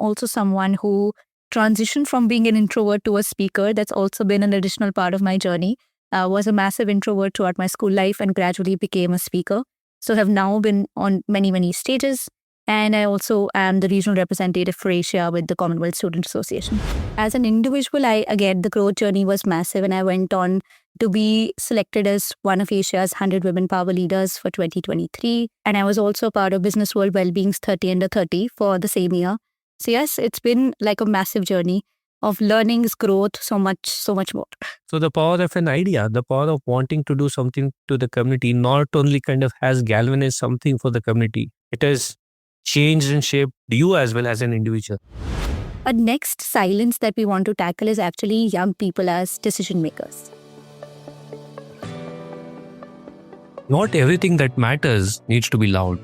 also someone who transitioned from being an introvert to a speaker. That's also been an additional part of my journey. Was a massive introvert throughout my school life and gradually became a speaker. So have now been on many, many stages. And I also am the regional representative for Asia with the Commonwealth Student Association. As an individual, the growth journey was massive, and I went on to be selected as one of Asia's 100 Women Power Leaders for 2023. And I was also a part of Business World Wellbeing's 30 Under 30 for the same year. So yes, it's been like a massive journey of learnings, growth, so much more. So the power of an idea, the power of wanting to do something to the community, not only kind of has galvanized something for the community, it has changed and shaped you as well as an individual. A next silence that we want to tackle is actually young people as decision makers. Not everything that matters needs to be loud.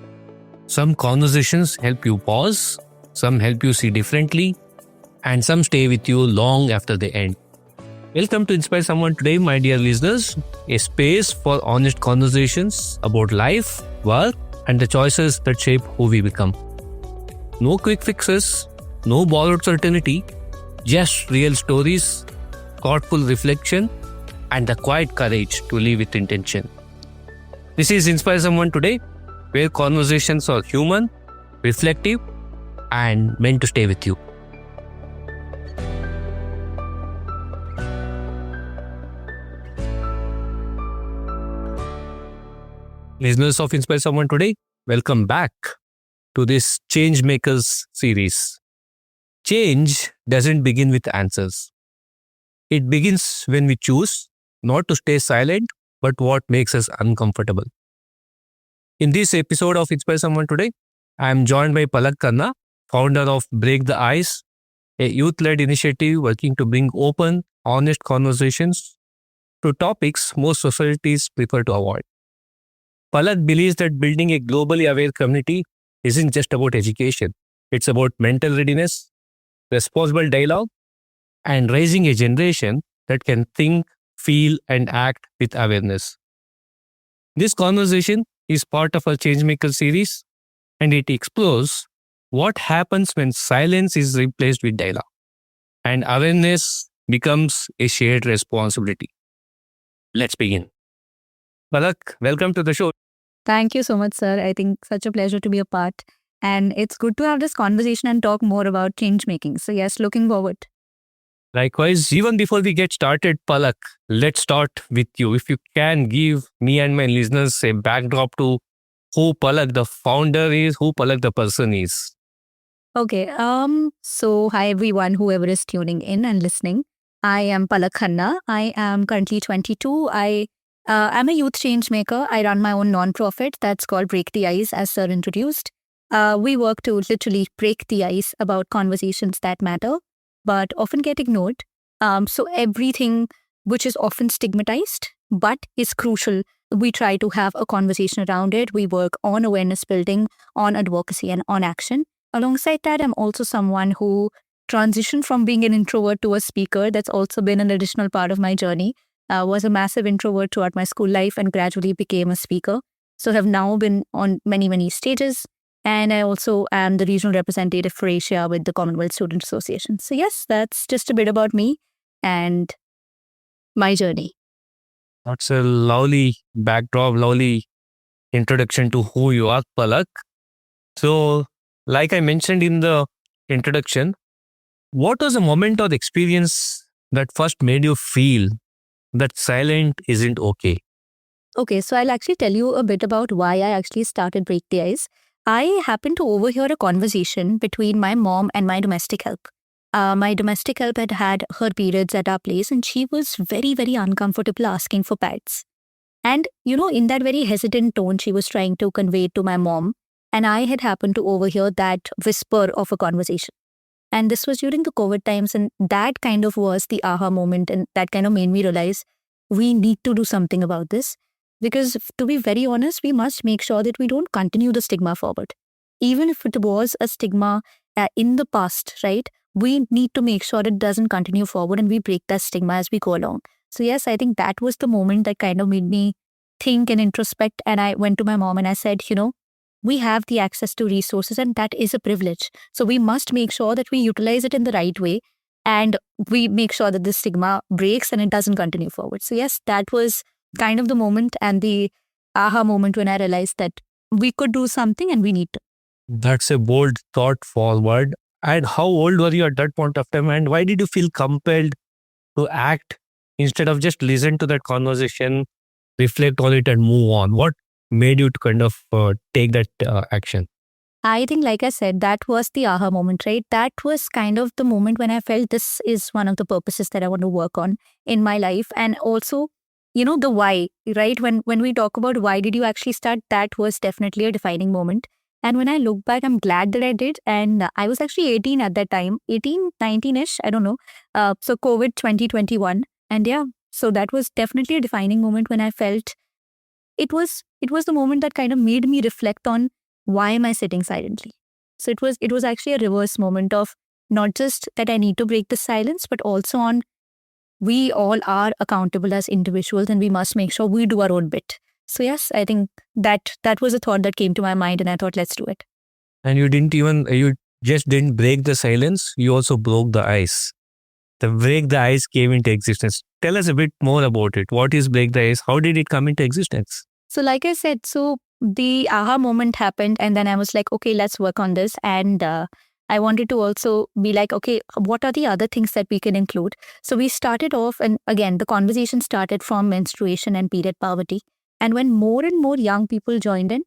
Some conversations help you pause, some help you see differently, and some stay with you long after they end. Welcome to Inspire Someone today, my dear listeners, a space for honest conversations about life, work, and the choices that shape who we become. No quick fixes, no borrowed certainty, just real stories, thoughtful reflection, and the quiet courage to live with intention. This is Inspire Someone today, where conversations are human, reflective, and meant to stay with you. Listeners of Inspire Someone today, welcome back to this Change Makers series. Change doesn't begin with answers. It begins when we choose not to stay silent, but what makes us uncomfortable. In this episode of Inspire Someone today, I am joined by Palak Khanna, founder of Break the Ice, a youth-led initiative working to bring open, honest conversations to topics most societies prefer to avoid. Palak believes that building a globally aware community isn't just about education. It's about mental readiness, responsible dialogue, and raising a generation that can think, feel, and act with awareness. This conversation is part of our Changemaker series, and it explores what happens when silence is replaced with dialogue and awareness becomes a shared responsibility. Let's begin. Palak, welcome to the show. Thank you so much, sir. I think such a pleasure to be a part. And it's good to have this conversation and talk more about change making. So yes, looking forward. Likewise, even before we get started, Palak, let's start with you. If you can give me and my listeners a backdrop to who Palak the founder is, who Palak the person is. Okay. So hi everyone, whoever is tuning in and listening. I am Palak Khanna. I am currently 22. I'm a youth change maker. I run my own non-profit that's called Break the Ice, as sir introduced. We work to literally break the ice about conversations that matter, but often get ignored. So everything which is often stigmatized, but is crucial, we try to have a conversation around it. We work on awareness building, on advocacy, and on action. Alongside that, I'm also someone who transitioned from being an introvert to a speaker. That's also been an additional part of my journey. Was a massive introvert throughout my school life and gradually became a speaker. So have now been on many, many stages. And I also am the regional representative for Asia with the Commonwealth Student Association. So yes, that's just a bit about me and my journey. That's a lovely backdrop, lovely introduction to who you are, Palak. So, like I mentioned in the introduction, what was a moment or experience that first made you feel that silent isn't okay? Okay, so I'll actually tell you a bit about why I actually started Break the Ice. I happened to overhear a conversation between my mom and my domestic help. My domestic help had had her periods at our place and she was very, very uncomfortable asking for pads. And, in that very hesitant tone, she was trying to convey to my mom. And I had happened to overhear that whisper of a conversation. And this was during the COVID times. And that kind of was the aha moment. And that kind of made me realize we need to do something about this. Because to be very honest, we must make sure that we don't continue the stigma forward. Even if it was a stigma in the past, right? We need to make sure it doesn't continue forward and we break that stigma as we go along. So yes, I think that was the moment that kind of made me think and introspect. And I went to my mom and I said, we have the access to resources, and that is a privilege. So we must make sure that we utilize it in the right way, and we make sure that the stigma breaks and it doesn't continue forward. So yes, that was kind of the moment and the aha moment when I realized that we could do something and we need to. That's a bold thought forward. And how old were you at that point of time? And why did you feel compelled to act instead of just listen to that conversation, reflect on it, and move on? What made you to kind of take that action? I think, like I said, that was the aha moment, right? That was kind of the moment when I felt this is one of the purposes that I want to work on in my life. And also, the why, right? When we talk about why did you actually start, that was definitely a defining moment. And when I look back, I'm glad that I did. And I was actually 18 at that time, 18, 19-ish, I don't know. So COVID 2021. And yeah, so that was definitely a defining moment when I felt it was the moment that kind of made me reflect on why am I sitting silently. So it was actually a reverse moment of not just that I need to break the silence, but also on we all are accountable as individuals and we must make sure we do our own bit. So yes, I think that was a thought that came to my mind and I thought, let's do it. And you just didn't break the silence, you also broke the ice. The break the ice came into existence. Tell us a bit more about it. What is break the ice? How did it come into existence? So like I said, so the aha moment happened and then I was like, okay, let's work on this. And I wanted to also be like, okay, what are the other things that we can include? So we started off, and again, the conversation started from menstruation and period poverty. And when more and more young people joined in,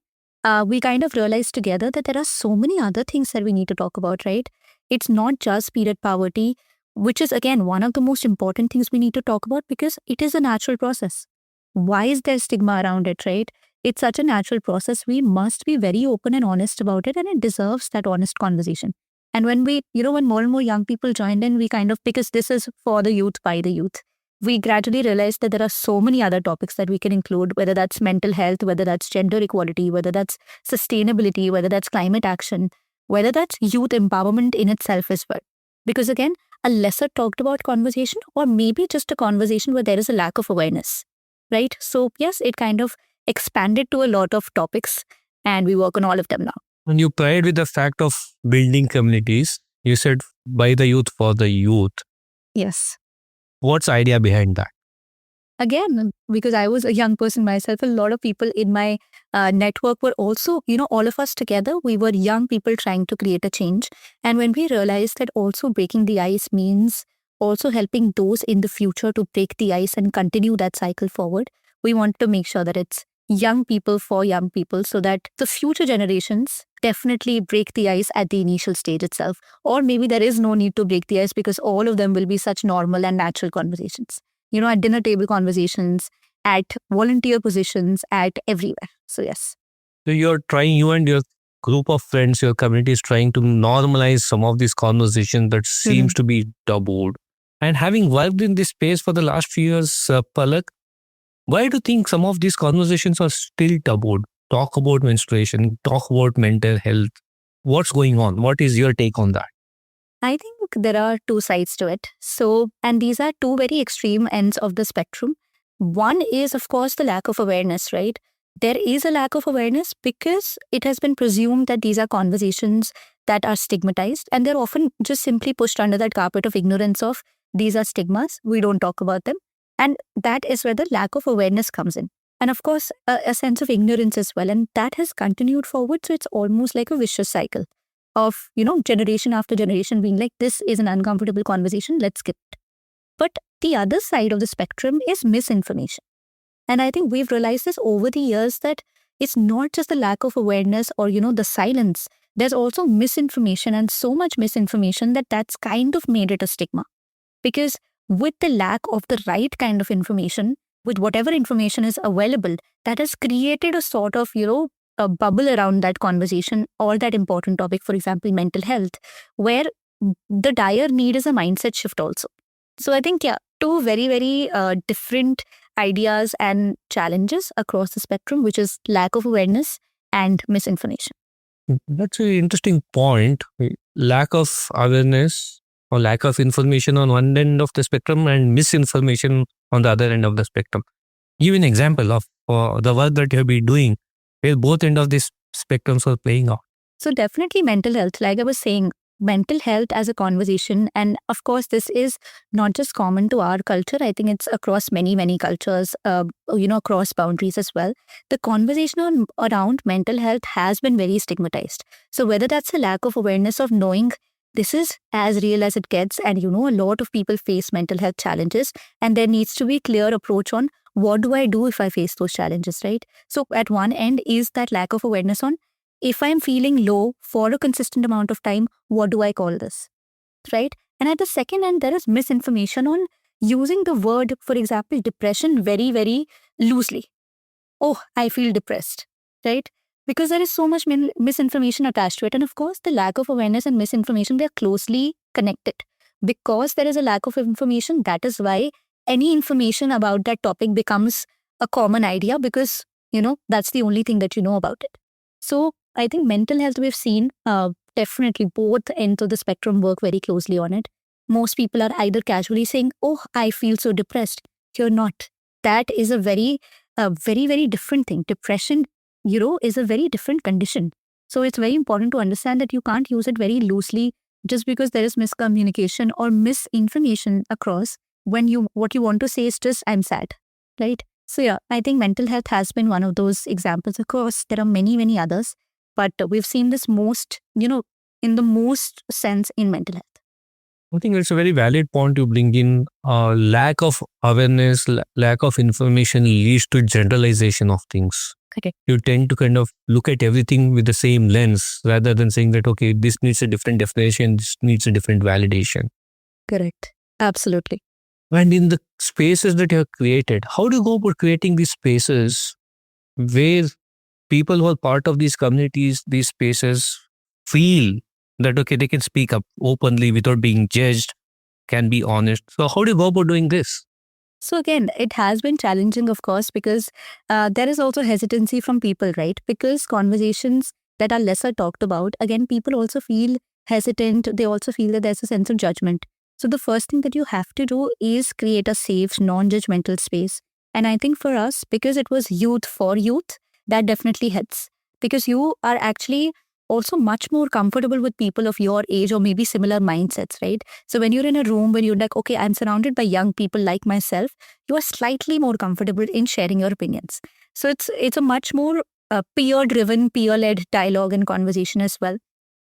we kind of realized together that there are so many other things that we need to talk about, right? It's not just period poverty, which is again one of the most important things we need to talk about because it is a natural process. Why is there stigma around it, right? It's such a natural process. We must be very open and honest about it, and it deserves that honest conversation. And when when more and more young people joined in, we kind of, because this is for the youth, by the youth, we gradually realized that there are so many other topics that we can include, whether that's mental health, whether that's gender equality, whether that's sustainability, whether that's climate action, whether that's youth empowerment in itself as well. Because again, a lesser talked about conversation, or maybe just a conversation where there is a lack of awareness, right? So yes, it kind of expanded to a lot of topics and we work on all of them now. And you pride with the fact of building communities. You said by the youth for the youth. Yes. What's the idea behind that? Again, because I was a young person myself, a lot of people in my network were also, all of us together, we were young people trying to create a change. And when we realized that also breaking the ice means also helping those in the future to break the ice and continue that cycle forward, we want to make sure that it's young people for young people so that the future generations definitely break the ice at the initial stage itself. Or maybe there is no need to break the ice because all of them will be such normal and natural conversations. At dinner table conversations, at volunteer positions, at everywhere. So yes. So you and your group of friends, your community is trying to normalize some of these conversations that seems to be tabooed. And having worked in this space for the last few years, Palak, why do you think some of these conversations are still tabooed? Talk about menstruation, talk about mental health. What's going on? What is your take on that? I think there are two sides to it. So, and these are two very extreme ends of the spectrum. One is, of course, the lack of awareness, right? There is a lack of awareness because it has been presumed that these are conversations that are stigmatized, and they're often just simply pushed under that carpet of ignorance of these are stigmas. We don't talk about them. And that is where the lack of awareness comes in. And of course, a sense of ignorance as well. And that has continued forward. So it's almost like a vicious cycle of, generation after generation being like, this is an uncomfortable conversation, let's skip it. But the other side of the spectrum is misinformation. And I think we've realized this over the years that it's not just the lack of awareness or, the silence. There's also misinformation, and so much misinformation that's kind of made it a stigma. Because with the lack of the right kind of information, with whatever information is available, that has created a sort of, a bubble around that conversation or that important topic, for example, mental health, where the dire need is a mindset shift also. So I think, two very, very different ideas and challenges across the spectrum, which is lack of awareness and misinformation. That's an interesting point. Lack of awareness or lack of information on one end of the spectrum and misinformation on the other end of the spectrum. Give an example of the work that you have been doing. Where both end of this spectrums are playing out? So definitely mental health, like I was saying, mental health as a conversation. And of course, this is not just common to our culture. I think it's across many, many cultures, across boundaries as well. The conversation around mental health has been very stigmatized. So whether that's a lack of awareness of knowing this is as real as it gets, and a lot of people face mental health challenges, and there needs to be a clear approach on what do I do if I face those challenges, right? So at one end is that lack of awareness on if I'm feeling low for a consistent amount of time, what do I call this? Right? And at the second end, there is misinformation on using the word, for example, depression very, very loosely. Oh, I feel depressed, right? Because there is so much misinformation attached to it. And of course, the lack of awareness and misinformation, they're closely connected. Because there is a lack of information, that is why any information about that topic becomes a common idea because, that's the only thing that you know about it. So I think mental health, we've seen definitely both ends of the spectrum work very closely on it. Most people are either casually saying, oh, I feel so depressed. You're not. That is a very, very different thing. Depression, is a very different condition. So it's very important to understand that you can't use it very loosely just because there is miscommunication or misinformation across when what you want to say is just, I'm sad, right? So yeah, I think mental health has been one of those examples. Of course, there are many, many others, but we've seen this most, in the most sense in mental health. I think it's a very valid point to bring in. Lack of awareness, lack of information leads to generalization of things. Correct. You tend to kind of look at everything with the same lens rather than saying that, okay, this needs a different definition, this needs a different validation. Correct. Absolutely. And in the spaces that you have created, how do you go about creating these spaces where people who are part of these communities, these spaces, feel that, okay, they can speak up openly without being judged, can be honest? So how do you go about doing this? So again, it has been challenging, of course, because there is also hesitancy from people, right? Because conversations that are lesser talked about, again, people also feel hesitant. They also feel that there's a sense of judgment. So the first thing that you have to do is create a safe, non-judgmental space. And I think for us, because it was youth for youth, that definitely helps. Because you are actually also much more comfortable with people of your age or maybe similar mindsets, right? So when you're in a room where you're like, okay, I'm surrounded by young people like myself, you are slightly more comfortable in sharing your opinions. So it's a much more peer-driven, peer-led dialogue and conversation as well.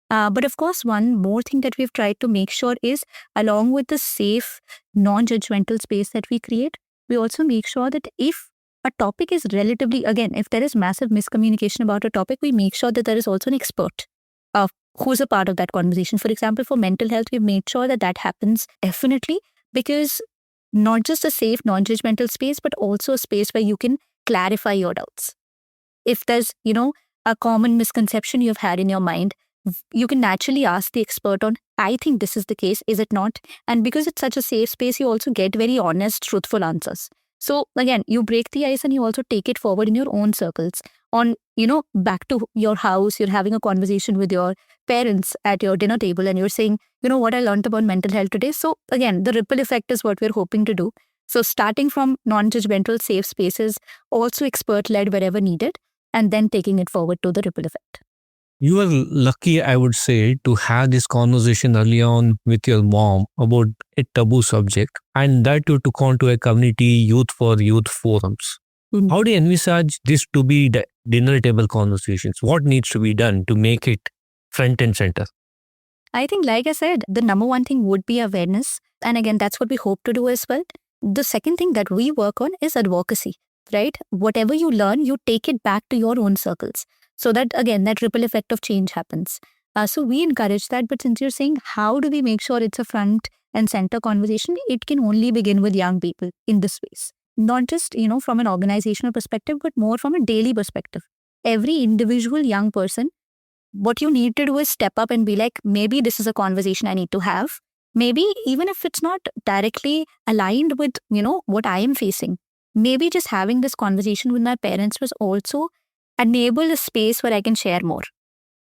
But of course, one more thing that we've tried to make sure is, along with the safe, non-judgmental space that we create, we also make sure that if a topic is relatively, again, if there is massive miscommunication about a topic, we make sure that there is also an expert who's a part of that conversation. For example, for mental health, we've made sure that that happens definitely, because not just a safe, non-judgmental space, but also a space where you can clarify your doubts. If there's, a common misconception you've had in your mind, you can naturally ask the expert on, I think this is the case, is it not? And because it's such a safe space, you also get very honest, truthful answers. So again, you break the ice and you also take it forward in your own circles. On, back to your house, you're having a conversation with your parents at your dinner table and you're saying, what I learned about mental health today. So again, the ripple effect is what we're hoping to do. So starting from non-judgmental safe spaces, also expert-led wherever needed, and then taking it forward to the ripple effect. You were lucky, I would say, to have this conversation early on with your mom about a taboo subject, and that you took on to a community youth for youth forums. Mm. How do you envisage this to be the dinner table conversations? What needs to be done to make it front and center? I think, like I said, the number one thing would be awareness. And again, that's what we hope to do as well. The second thing that we work on is advocacy, right? Whatever you learn, you take it back to your own circles. So that, again, that ripple effect of change happens. So we encourage that. But since you're saying, how do we make sure it's a front and center conversation? It can only begin with young people in this space. Not just, from an organizational perspective, but more from a daily perspective. Every individual young person, what you need to do is step up and be like, maybe this is a conversation I need to have. Maybe even if it's not directly aligned with, what I am facing, maybe just having this conversation with my parents was also enable a space where I can share more.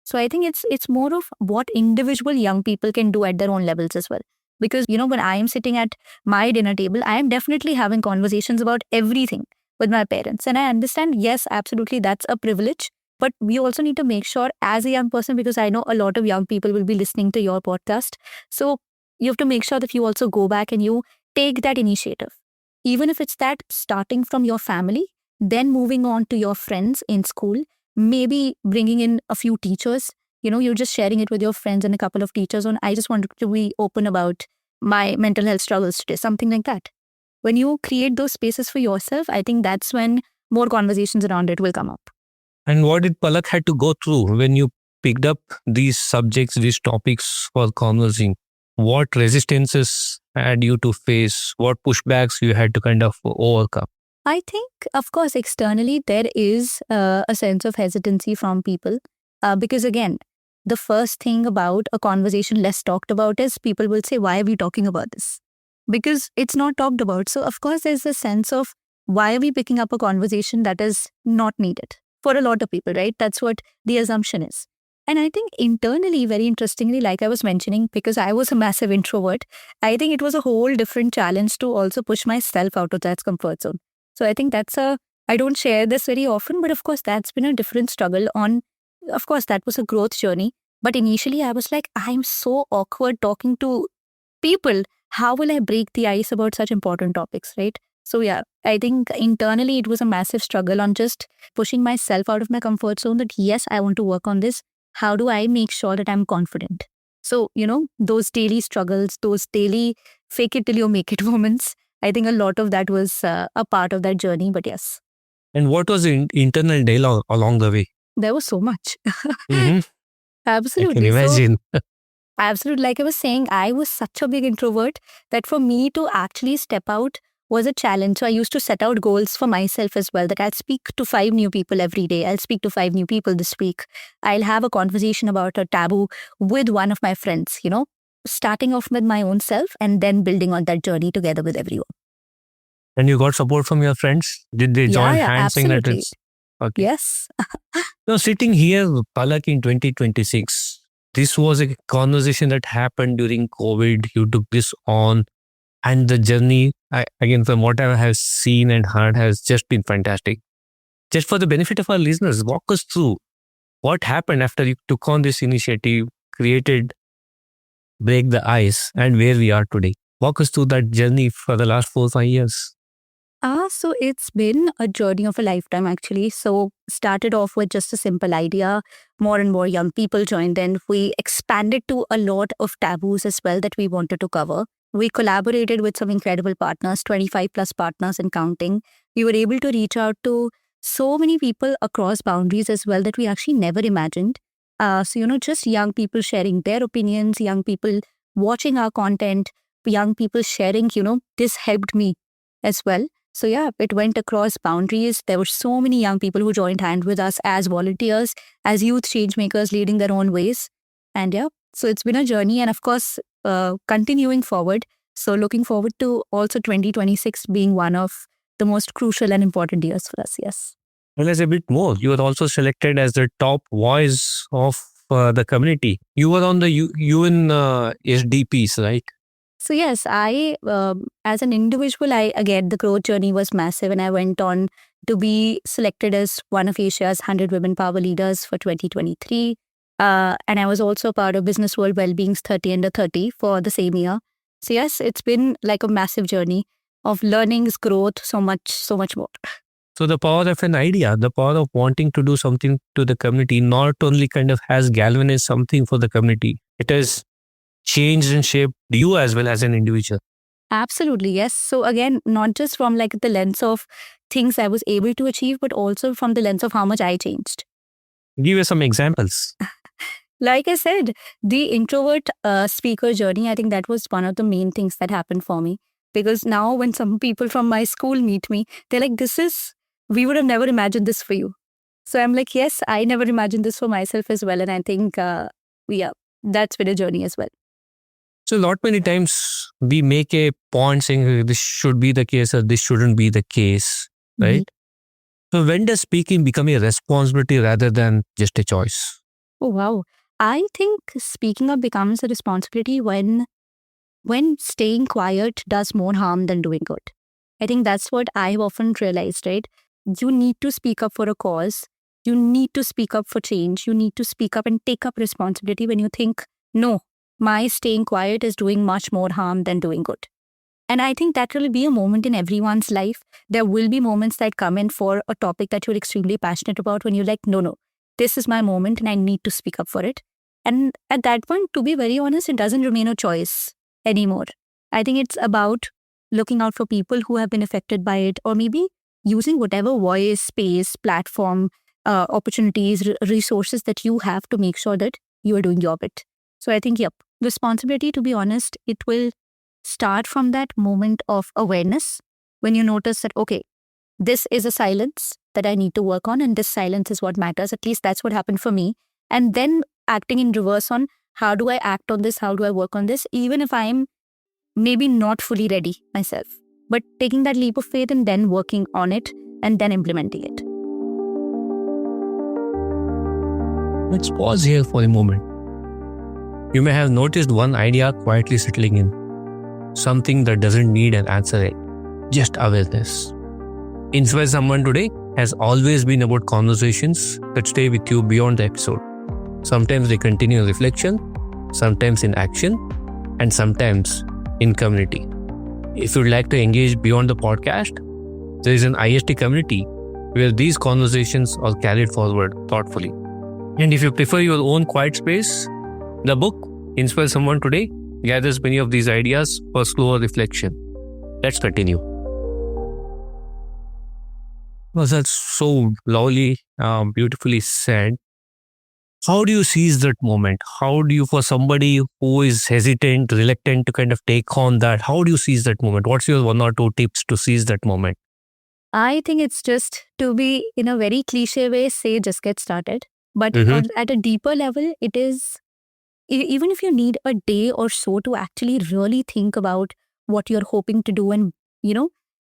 So I think it's more of what individual young people can do at their own levels as well. Because, when I am sitting at my dinner table, I am definitely having conversations about everything with my parents. And I understand, yes, absolutely, that's a privilege. But we also need to make sure as a young person, because I know a lot of young people will be listening to your podcast. So you have to make sure that you also go back and you take that initiative. Even if it's that starting from your family, then moving on to your friends in school, maybe bringing in a few teachers. You're just sharing it with your friends and a couple of teachers on, I just wanted to be open about my mental health struggles today, something like that. When you create those spaces for yourself, I think that's when more conversations around it will come up. And what did Palak had to go through when you picked up these subjects, these topics for conversing? What resistances had you to face? What pushbacks you had to kind of overcome? I think, of course, externally, there is a sense of hesitancy from people. Because again, the first thing about a conversation less talked about is people will say, why are we talking about this? Because it's not talked about. So, of course, there's a sense of why are we picking up a conversation that is not needed for a lot of people, right? That's what the assumption is. And I think internally, very interestingly, like I was mentioning, because I was a massive introvert, I think it was a whole different challenge to also push myself out of that comfort zone. So I think I don't share this very often, but of course, that's been a different struggle of course, that was a growth journey. But initially, I was like, I'm so awkward talking to people. How will I break the ice about such important topics, right? So yeah, I think internally it was a massive struggle on just pushing myself out of my comfort zone that yes, I want to work on this. How do I make sure that I'm confident? So, those daily struggles, those daily fake it till you make it moments, I think a lot of that was a part of that journey, but yes. And what was the internal dialogue along the way? There was so much. I Absolutely. can imagine. Absolutely. Like I was saying, I was such a big introvert that for me to actually step out was a challenge. So I used to set out goals for myself as well, that I'll speak to 5 new people every day. I'll speak to 5 new people this week. I'll have a conversation about a taboo with one of my friends, starting off with my own self and then building on that journey together with everyone. And you got support from your friends? Did they join hands saying that absolutely. it's okay? Yes. Now, sitting here, Palak, in 2026, this was a conversation that happened during COVID. You took this on, and the journey, again, from what I have seen and heard, has just been fantastic. Just for the benefit of our listeners, walk us through what happened after you took on this initiative, created Break the Ice, and where we are today. Walk us through that journey for the last 4-5 years. So it's been a journey of a lifetime, actually. So started off with just a simple idea. More and more young people joined in. We expanded to a lot of taboos as well that we wanted to cover. We collaborated with some incredible partners, 25 plus partners and counting. We were able to reach out to so many people across boundaries as well that we actually never imagined. So, just young people sharing their opinions, young people watching our content, young people sharing, this helped me as well. So yeah, it went across boundaries. There were so many young people who joined hand with us as volunteers, as youth change makers leading their own ways. And yeah, so it's been a journey, and of course, continuing forward. So looking forward to also 2026 being one of the most crucial and important years for us. Yes. Tell us a bit more. You were also selected as the top voice of the community. You were on the UN SDPs, right? So yes, I, as an individual, again, the growth journey was massive, and I went on to be selected as one of Asia's 100 Women Power Leaders for 2023. And I was also part of Business World Wellbeing's 30 Under 30 for the same year. So yes, it's been like a massive journey of learnings, growth, so much more. So the power of an idea, the power of wanting to do something to the community, not only kind of has galvanized something for the community, it has changed and shaped you as well as an individual. Absolutely, yes. So again, not just from like the lens of things I was able to achieve, but also from the lens of how much I changed. Give us some examples. Like I said, the introvert speaker journey, I think that was one of the main things that happened for me. Because now when some people from my school meet me, they're like, we would have never imagined this for you. So I'm like, yes, I never imagined this for myself as well. And I think, that's been a journey as well. So not many times we make a point saying this should be the case or this shouldn't be the case, right? Mm-hmm. So when does speaking become a responsibility rather than just a choice? Oh, wow. I think speaking up becomes a responsibility when staying quiet does more harm than doing good. I think that's what I've often realized, right? You need to speak up for a cause. You need to speak up for change. You need to speak up and take up responsibility when you think, no, my staying quiet is doing much more harm than doing good. And I think that will be a moment in everyone's life. There will be moments that come in for a topic that you're extremely passionate about when you're like, no, this is my moment and I need to speak up for it. And at that point, to be very honest, it doesn't remain a choice anymore. I think it's about looking out for people who have been affected by it, or maybe using whatever voice, space, platform, opportunities, resources that you have to make sure that you are doing your bit. So I think, yep, responsibility, to be honest, it will start from that moment of awareness when you notice that, okay, this is a silence that I need to work on, and this silence is what matters. At least that's what happened for me. And then acting in reverse on how do I act on this? How do I work on this? Even if I'm maybe not fully ready myself, but taking that leap of faith and then working on it and then implementing it. Let's pause here for a moment. You may have noticed one idea quietly settling in. Something that doesn't need an answer, just awareness. Inspire Someone Today has always been about conversations that stay with you beyond the episode. Sometimes they continue in reflection, sometimes in action, and sometimes in community. If you'd like to engage beyond the podcast, there is an IST community where these conversations are carried forward thoughtfully. And if you prefer your own quiet space, the book Inspire Someone Today gathers many of these ideas for slower reflection. Let's continue. Well, that's so lovely, beautifully said. How do you seize that moment? How do you, for somebody who is hesitant, reluctant to kind of take on that, how do you seize that moment? What's your 1 or 2 tips to seize that moment? I think it's just, to be in a very cliche way, say just get started. But at a deeper level, it is, even if you need a day or so to actually really think about what you're hoping to do, and,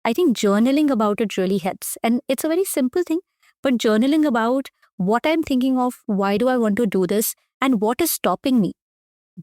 I think journaling about it really helps. And it's a very simple thing, but journaling about what I'm thinking of, why do I want to do this, and what is stopping me,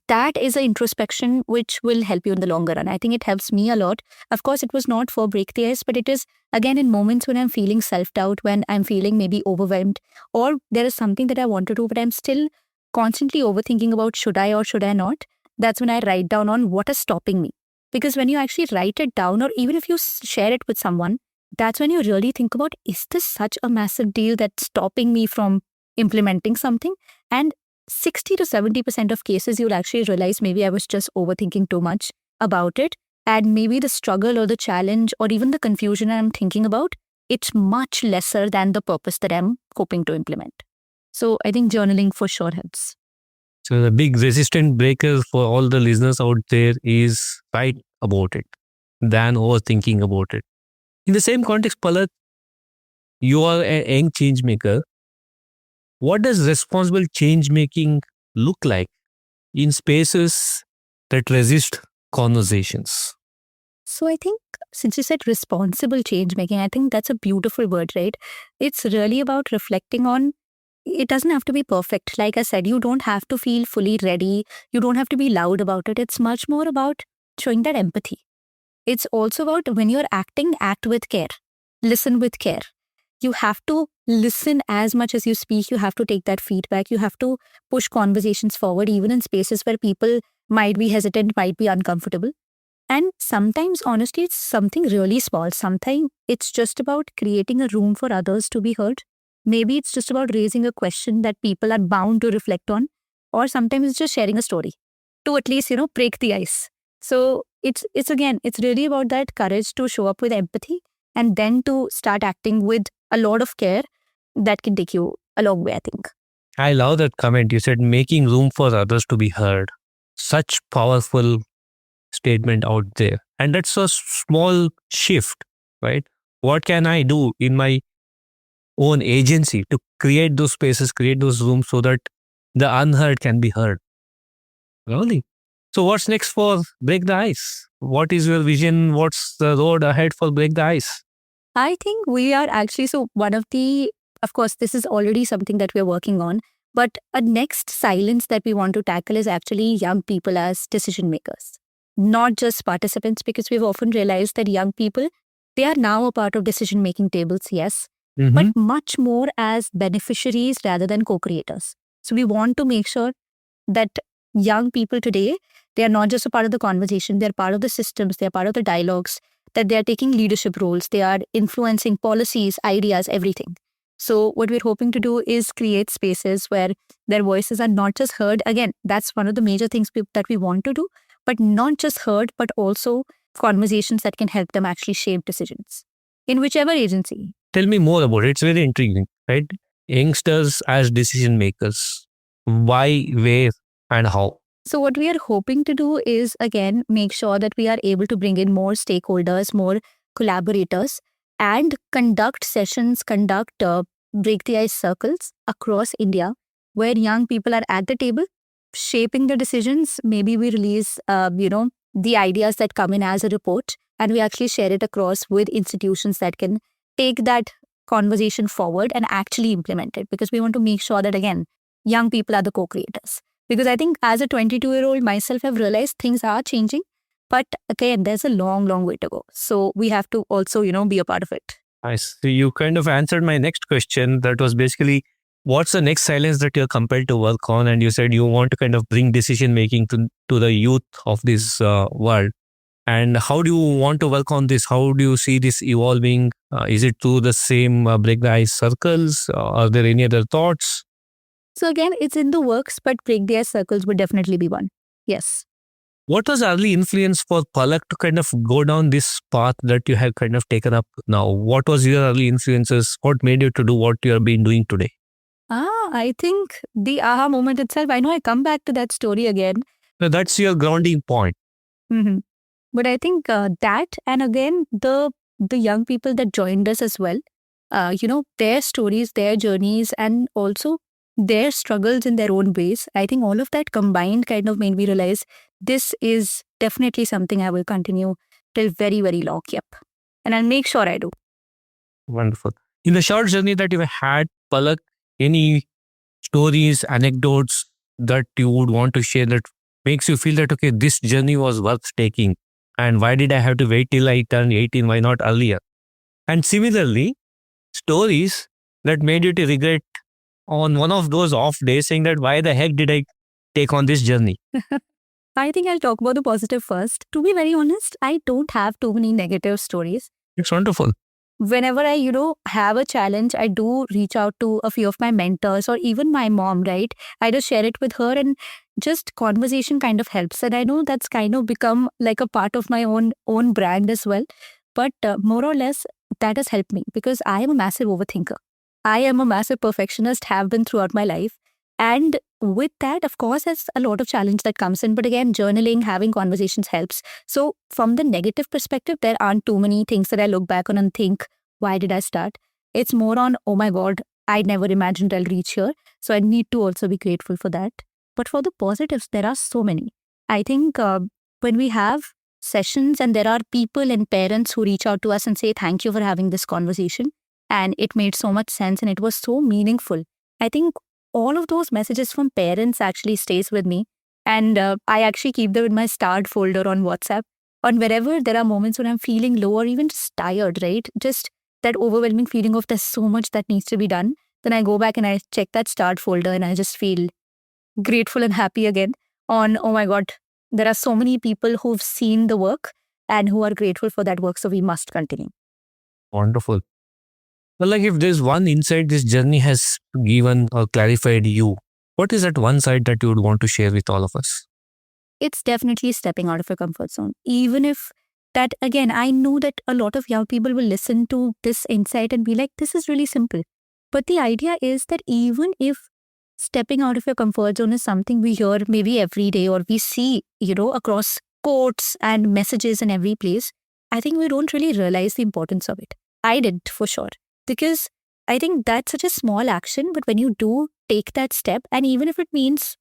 that is an introspection which will help you in the longer run. I think it helps me a lot. Of course, it was not for break the ice, but it is, again, in moments when I'm feeling self-doubt, when I'm feeling maybe overwhelmed, or there is something that I want to do, but I'm still constantly overthinking about should I or should I not. That's when I write down on what is stopping me. Because when you actually write it down, or even if you share it with someone, that's when you really think about, is this such a massive deal that's stopping me from implementing something? And 60 to 70% of cases, you'll actually realize maybe I was just overthinking too much about it. And maybe the struggle or the challenge or even the confusion I'm thinking about, it's much lesser than the purpose that I'm hoping to implement. So I think journaling for sure helps. So the big resistant breaker for all the listeners out there is write about it than overthinking about it. In the same context, Palak, you are a young change maker. What does responsible change making look like in spaces that resist conversations? So I think since you said responsible change making, I think that's a beautiful word, right? It's really about reflecting on, it doesn't have to be perfect. Like I said, you don't have to feel fully ready. You don't have to be loud about it. It's much more about showing that empathy. It's also about when you're acting, act with care, listen with care. You have to listen as much as you speak. You have to take that feedback. You have to push conversations forward, even in spaces where people might be hesitant, might be uncomfortable. And sometimes, honestly, it's something really small. Sometimes it's just about creating a room for others to be heard. Maybe it's just about raising a question that people are bound to reflect on. Or sometimes it's just sharing a story to at least, break the ice. So it's really about that courage to show up with empathy and then to start acting with a lot of care that can take you a long way, I think. I love that comment. You said making room for others to be heard. Such powerful statement out there. And that's a small shift, right? What can I do in my own agency to create those spaces, create those rooms so that the unheard can be heard? Really? So what's next for Break the Ice? What is your vision? What's the road ahead for Break the Ice? I think we are actually, of course, this is already something that we're working on, but a next silence that we want to tackle is actually young people as decision makers, not just participants, because we've often realized that young people, they are now a part of decision-making tables, yes, Mhm. but much more as beneficiaries rather than co-creators. So we want to make sure that young people today, they are not just a part of the conversation, they're part of the systems, they're part of the dialogues, that they're taking leadership roles, they are influencing policies, ideas, everything. So what we're hoping to do is create spaces where their voices are not just heard. Again, that's one of the major things that we want to do, but not just heard, but also conversations that can help them actually shape decisions in whichever agency. Tell me more about it. It's very intriguing, right? Youngsters as decision makers. Why, where, and how? So what we are hoping to do is, again, make sure that we are able to bring in more stakeholders, more collaborators, and conduct sessions, conduct break the ice circles across India, where young people are at the table shaping the decisions. Maybe we release, the ideas that come in as a report, and we actually share it across with institutions that can take that conversation forward and actually implement it, because we want to make sure that, again, young people are the co-creators. Because I think as a 22-year-old myself, I've realized things are changing. But again, there's a long, long way to go. So we have to also, be a part of it. Nice. So you kind of answered my next question. That was basically, what's the next silence that you're compelled to work on? And you said you want to kind of bring decision making to the youth of this world. And how do you want to work on this? How do you see this evolving? Is it through the same break the ice circles? Are there any other thoughts? So again, it's in the works, but break the ice circles would definitely be one. Yes. What was early influence for Palak to kind of go down this path that you have kind of taken up now? What was your early influences? What made you to do what you have been doing today? I think the aha moment itself, I know I come back to that story again. So that's your grounding point. Mhm. But I think that, and again, the young people that joined us as well, their stories, their journeys, and also their struggles in their own ways. I think all of that combined kind of made me realize this is definitely something I will continue till very, very long. Yep. And I'll make sure I do. Wonderful. In the short journey that you had, Palak, any stories, anecdotes that you would want to share that makes you feel that, okay, this journey was worth taking? And why did I have to wait till I turned 18? Why not earlier? And similarly, stories that made you to regret on one of those off days, saying that, why the heck did I take on this journey? I think I'll talk about the positive first. To be very honest, I don't have too many negative stories. It's wonderful. Whenever I, have a challenge, I do reach out to a few of my mentors or even my mom, right? I just share it with her, and just conversation kind of helps. And I know that's kind of become like a part of my own brand as well. But more or less, that has helped me because I am a massive overthinker. I am a massive perfectionist, have been throughout my life. And with that, of course, there's a lot of challenge that comes in. But again, journaling, having conversations helps. So from the negative perspective, there aren't too many things that I look back on and think, why did I start? It's more on, oh my God, I never imagined I'll reach here. So I need to also be grateful for that. But for the positives, there are so many. I think when we have sessions and there are people and parents who reach out to us and say, thank you for having this conversation. And it made so much sense and it was so meaningful. I think all of those messages from parents actually stays with me. And I actually keep them in my starred folder on WhatsApp. On wherever there are moments when I'm feeling low or even just tired, right? Just that overwhelming feeling of there's so much that needs to be done. Then I go back and I check that starred folder and I just feel grateful and happy again on, oh my God, there are so many people who've seen the work and who are grateful for that work. So we must continue. Wonderful. Well, like, if there's one insight this journey has given or clarified you, what is that one side that you would want to share with all of us? It's definitely stepping out of your comfort zone. Even if that, again, I know that a lot of young people will listen to this insight and be like, this is really simple. But the idea is that even if stepping out of your comfort zone is something we hear maybe every day or we see, across quotes and messages in every place, I think we don't really realize the importance of it. I did for sure. Because I think that's such a small action, but when you do take that step, and even if it means,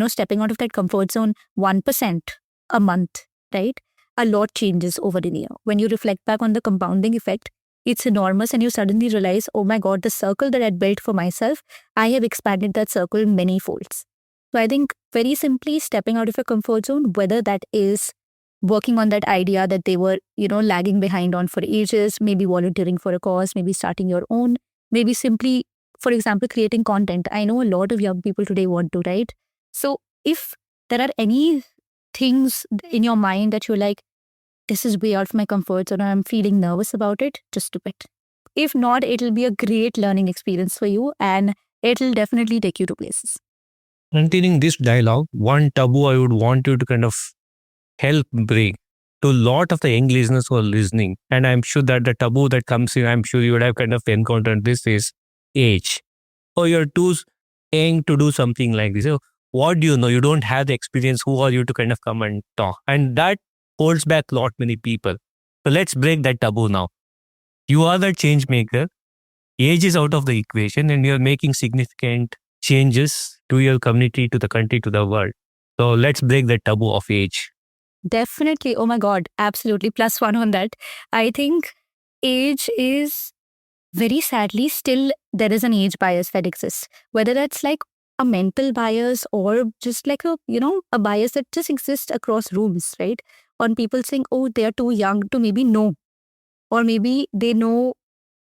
stepping out of that comfort zone 1% a month, right? A lot changes over the year. When you reflect back on the compounding effect, it's enormous and you suddenly realize, oh my God, the circle that I built for myself, I have expanded that circle many folds. So I think very simply stepping out of your comfort zone, whether that is working on that idea that they were, lagging behind on for ages, maybe volunteering for a cause, maybe starting your own, maybe simply, for example, creating content. I know a lot of young people today want to, right? So if there are any things in your mind that you're like, this is way out of my comfort zone, or I'm feeling nervous about it, just do it. If not, it'll be a great learning experience for you, and it'll definitely take you to places. Continuing this dialogue, one taboo I would want you to kind of help break to a lot of the young listeners who are listening, and I'm sure that the taboo that comes in, I'm sure you would have kind of encountered this, is age. Oh, you're too young to do something like this. Oh, what do you know? You don't have the experience. Who are you to kind of come and talk? And that holds back a lot many people. So let's break that taboo now. You are the change maker. Age is out of the equation, and you're making significant changes to your community, to the country, to the world. So let's break that taboo of age. Definitely. Oh my God. Absolutely. +1 on that. I think age is, very sadly, still there is an age bias that exists. Whether that's like a mental bias or just like a bias that just exists across rooms, right? On people saying, oh, they're too young to maybe know. Or maybe they know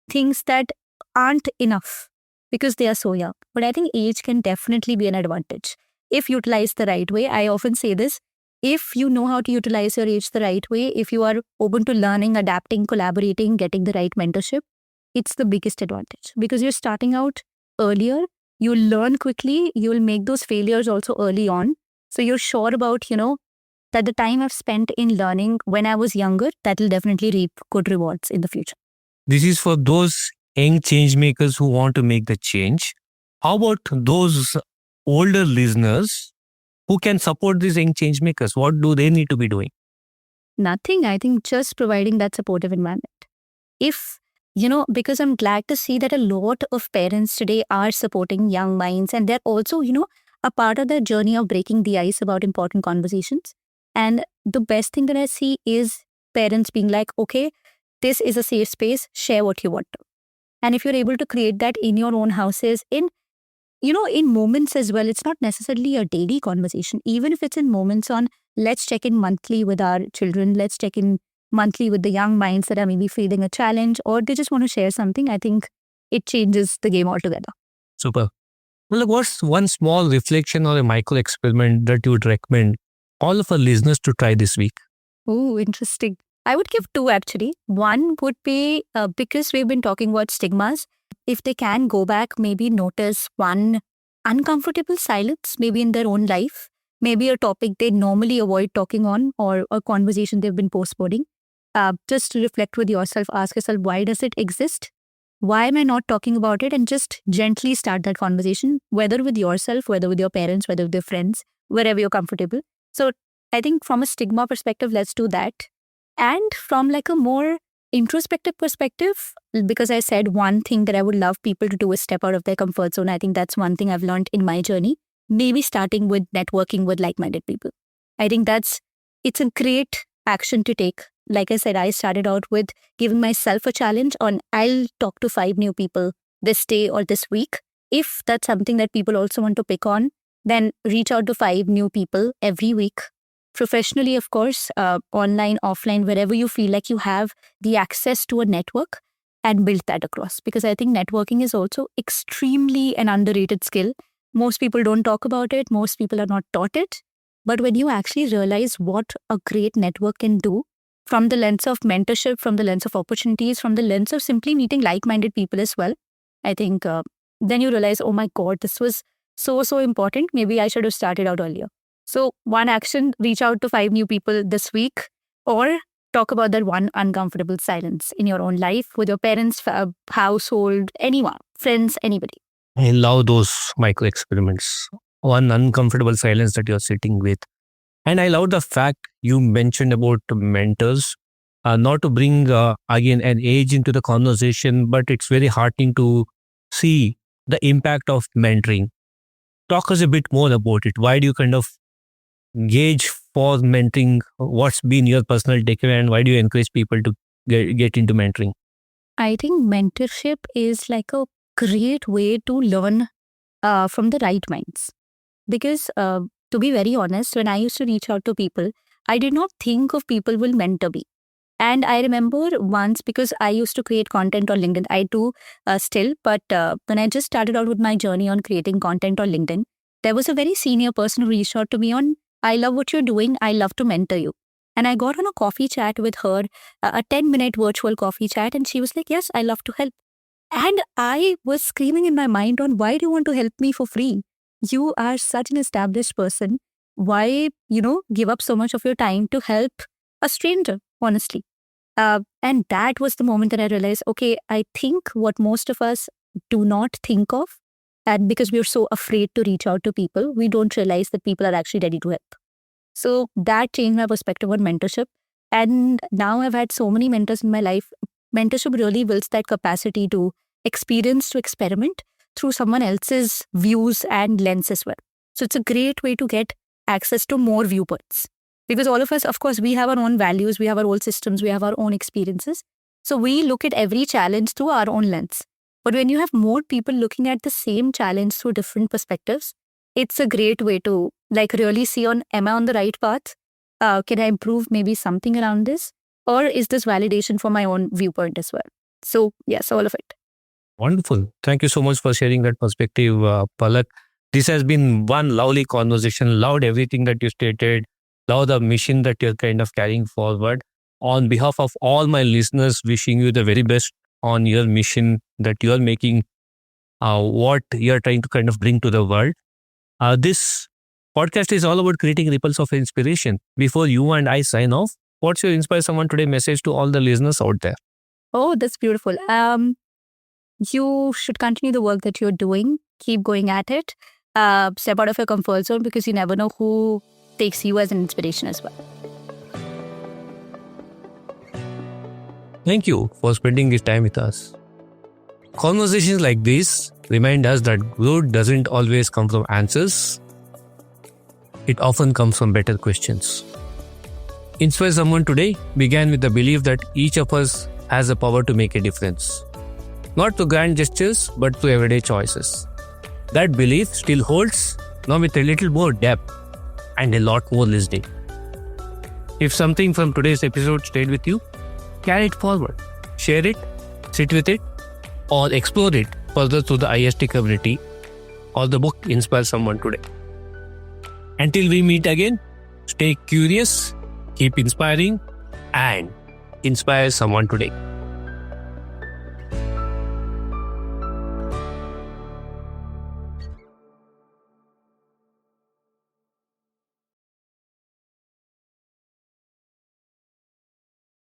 things that aren't enough because they are so young. But I think age can definitely be an advantage if utilized the right way. I often say this: if you know how to utilize your age the right way, if you are open to learning, adapting, collaborating, getting the right mentorship, it's the biggest advantage because you're starting out earlier. You'll learn quickly. You'll make those failures also early on. So you're sure about, that the time I've spent in learning when I was younger, that will definitely reap good rewards in the future. This is for those young change makers who want to make the change. How about those older listeners who can support these young change makers? What do they need to be doing? Nothing. I think just providing that supportive environment. If, because I'm glad to see that a lot of parents today are supporting young minds, and they're also, a part of their journey of breaking the ice about important conversations. And the best thing that I see is parents being like, okay, this is a safe space, share what you want to. And if you're able to create that in your own houses, in moments as well, it's not necessarily a daily conversation. Even if it's in moments on, let's check in monthly with our children, let's check in monthly with the young minds that are maybe feeling a challenge or they just want to share something, I think it changes the game altogether. Super. Well, look, what's one small reflection or a micro experiment that you would recommend all of our listeners to try this week? Oh, interesting. I would give 2 actually. One would be because we've been talking about stigmas, if they can go back, maybe notice one uncomfortable silence, maybe in their own life, maybe a topic they normally avoid talking on or a conversation they've been postponing. Just reflect with yourself, ask yourself, why does it exist? Why am I not talking about it? And just gently start that conversation, whether with yourself, whether with your parents, whether with your friends, wherever you're comfortable. So I think from a stigma perspective, let's do that. And from like a more introspective perspective, because I said one thing that I would love people to do is step out of their comfort zone. I think that's one thing I've learned in my journey, maybe starting with networking with like-minded people. I think it's a great action to take. Like I said, I started out with giving myself a challenge on I'll talk to 5 new people this day or this week. If that's something that people also want to pick on, then reach out to 5 new people every week. Professionally, of course, online, offline, wherever you feel like you have the access to a network, and build that across. Because I think networking is also extremely an underrated skill. Most people don't talk about it. Most people are not taught it. But when you actually realize what a great network can do from the lens of mentorship, from the lens of opportunities, from the lens of simply meeting like-minded people as well, I think then you realize, oh my God, this was so important. Maybe I should have started out earlier. So one action, reach out to 5 new people this week, or talk about that one uncomfortable silence in your own life with your parents, household, anyone, friends, anybody. I love those micro experiments. One uncomfortable silence that you're sitting with. And I love the fact you mentioned about mentors. Not to bring, again, an age into the conversation, but it's very heartening to see the impact of mentoring. Talk us a bit more about it. Why do you kind of gauge for mentoring? What's been your personal takeaway, and why do you encourage people to get into mentoring? I think mentorship is like a great way to learn from the right minds. Because to be very honest, when I used to reach out to people, I did not think of people will mentor me. And I remember once, because I used to create content on LinkedIn, I do still, but when I just started out with my journey on creating content on LinkedIn, there was a very senior person who reached out to me on, I love what you're doing, I love to mentor you. And I got on a coffee chat with her, a 10-minute virtual coffee chat, and she was like, yes, I love to help. And I was screaming in my mind on, why do you want to help me for free? You are such an established person. Why, give up so much of your time to help a stranger, honestly? And that was the moment that I realized, okay, I think what most of us do not think of, and because we're so afraid to reach out to people, we don't realize that people are actually ready to help. So that changed my perspective on mentorship. And now I've had so many mentors in my life. Mentorship really builds that capacity to experience, to experiment through someone else's views and lens as well. So it's a great way to get access to more viewpoints. Because all of us, of course, we have our own values, we have our own systems, we have our own experiences. So we look at every challenge through our own lens. But when you have more people looking at the same challenge through different perspectives, it's a great way to really see on, am I on the right path? Can I improve maybe something around this? Or is this validation for my own viewpoint as well? So yes, all of it. Wonderful. Thank you so much for sharing that perspective, Palak. This has been one lovely conversation. Loved everything that you stated. Love the mission that you're kind of carrying forward. On behalf of all my listeners, wishing you the very best on your mission that you're making, what you're trying to kind of bring to the world. This podcast is all about creating ripples of inspiration. Before you and I sign off, what's your Inspire Someone Today message to all the listeners out there? Oh, that's beautiful. You should continue the work that you're doing. Keep going at it. Step out of your comfort zone, because you never know who takes you as an inspiration as well. Thank you for spending this time with us. Conversations like this remind us that growth doesn't always come from answers. It often comes from better questions. Inspire Someone Today began with the belief that each of us has the power to make a difference. Not through grand gestures, but through everyday choices. That belief still holds, now with a little more depth and a lot more listening. If something from today's episode stayed with you, carry it forward, share it, sit with it, or explore it further through the IST community or the book Inspire Someone Today. Until we meet again, stay curious, keep inspiring, and inspire someone today.